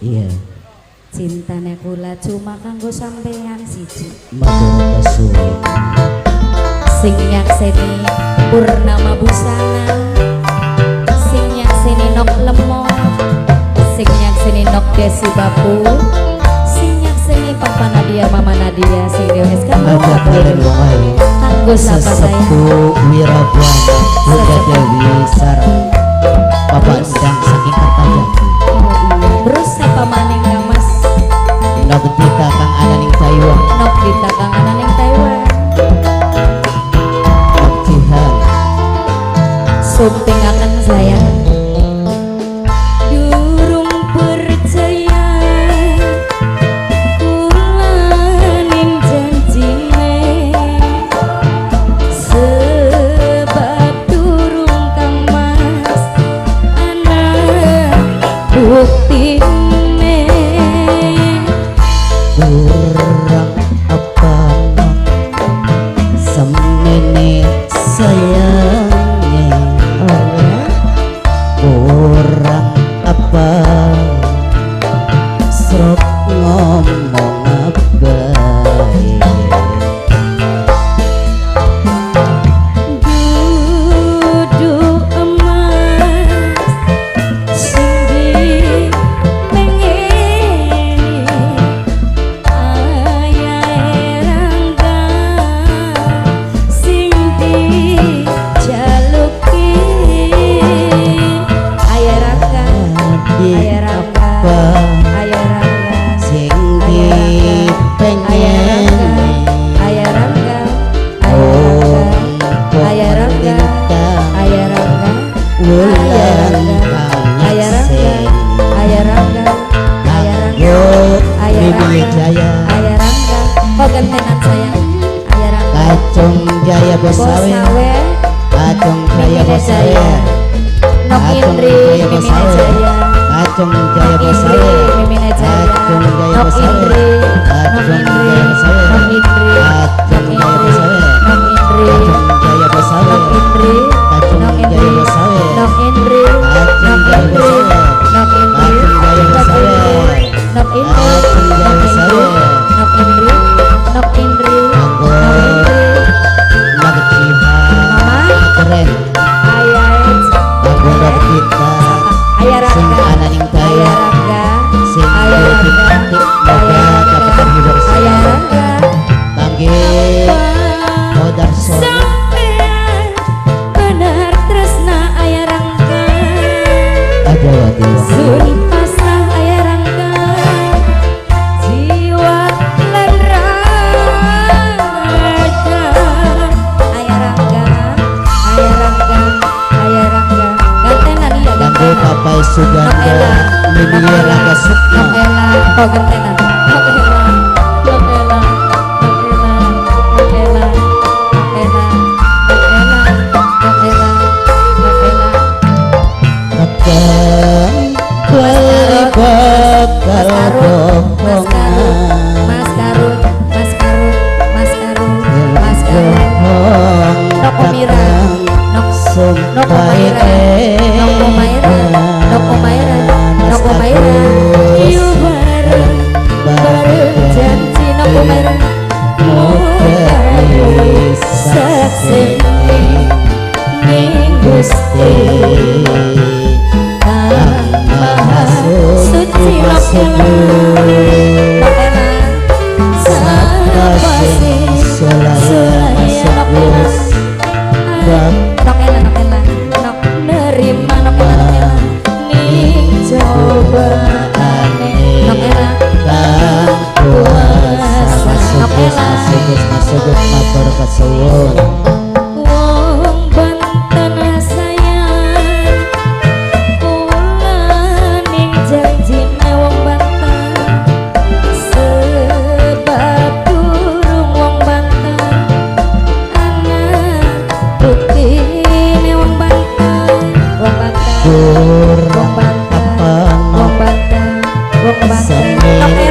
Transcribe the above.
Iya. Cintane kula cuma kanggo sampeyan siji. Matur suwun. Sing nyakseni purnama busana, sing nyakseni nok lemon, sing nyakseni nok desi bapu, sing nyakseni papa Nadia mama Nadia, sing dewes kanggo kanggo sapa saya Sesepuh Wirabwana Bunda Dewi Sarang Bapak Endang saking Kertajati. Terus siapa maning mas? Nok kita Kang Ananing Taiwan. Nok kita Kang Ananing Taiwan. Nok Jihan. Sumping akan saya durung percaya kulaning janjine sebab durung kang mas anak buktine Kurang apa semene sayangnya. Kurang apa srok ngomong bae. duduk emas sing dipengeni ayahe rangga sing dijaluki ayahe rangga ayahe rangga ayahe rangga Sing ayahe dipengeni ayahe rangga ayahe rangga ayahe rangga wulan Ayah Rangga, Ayah Rangga, Ayah Rangga, Ayah Bibi Rangga, Jaya Ayah Rangga, kok gentenan sayang, Ayah Rangga, Kacung Jaya Bosawe Bosawe, Kacung Jaya Mimine Bosawe Jaya, Nok Kacung Indri, Jaya Mimine Bosawe Jaya, Kacung Jaya Nok Indri, Bosawe Mimine Jaya, Kacung Jaya Nok Bosawe Indri, Nok Kacung Indri, Jaya Bosawe Nok Indri, Kacung Jaya Bosawe Nok Indri, Kacung Jaya Bosawe Nok Indri, Kacung Nok Jaya Indri, Bosawe Nok Indri, Kacung Nok Jaya Indri, Bosawe Nok Indri, Kacung Jaya Nok Bosawe Indri, Nok Indri, Kacung Jaya Nok Bosawe Indri, Nok Indri, Anggo Nak Jihan Mama, keren Ayah, Anggo Nok kita Ayah Sing Rangga, Ananing Ayah Taiwan Rangga, Sing Ayah Dewi Rangga, Cantik Moga dapat terhibur Ayah Rangga, Panggil Modar Solo sampean benar tresna Ayah Rangga, Ada wati sun pasrah Ayah Rangga, jiwa lan raga. Ayah Rangga, Ayah Rangga, Ayah Rangga, gantenan iya Ganggu gantenan. Papai Suganda Mimi Rangga Sukma Nok Ela, kok gentenan? Nok Ela, Nok Ela, Nok Ela, Nok Ela, Nok Ela, Nok Ela, Nok Ela, Nok Ela. Akan Kuali bakal Mas Karut, Mas Karut, Mas Karut, Mas Karut, bohong Nok Omira, Nok Nok Omaira, Nok Omaira, Nok Omaira, Nok Omaira. Yu bareng, bareng janji Nok Omaira. Muga sakseni ning Gusti Kang Maha Suci. Nok Ela, Nok Ela, sapasi sulaya Nok Ela. Nok Ela, Nok Ela, Nok nerima Nok Ela, Nok Ela. Ning cobaane Nok Ela, Kang kuasa Nok Ela. Masuk matur kesuwun Wong Banten sayang, kula ning janjine wong Banten, sebab durung wong Banten anak buktine wong Banten, wong Banten, wong Banten, wong Banten, wong Banten.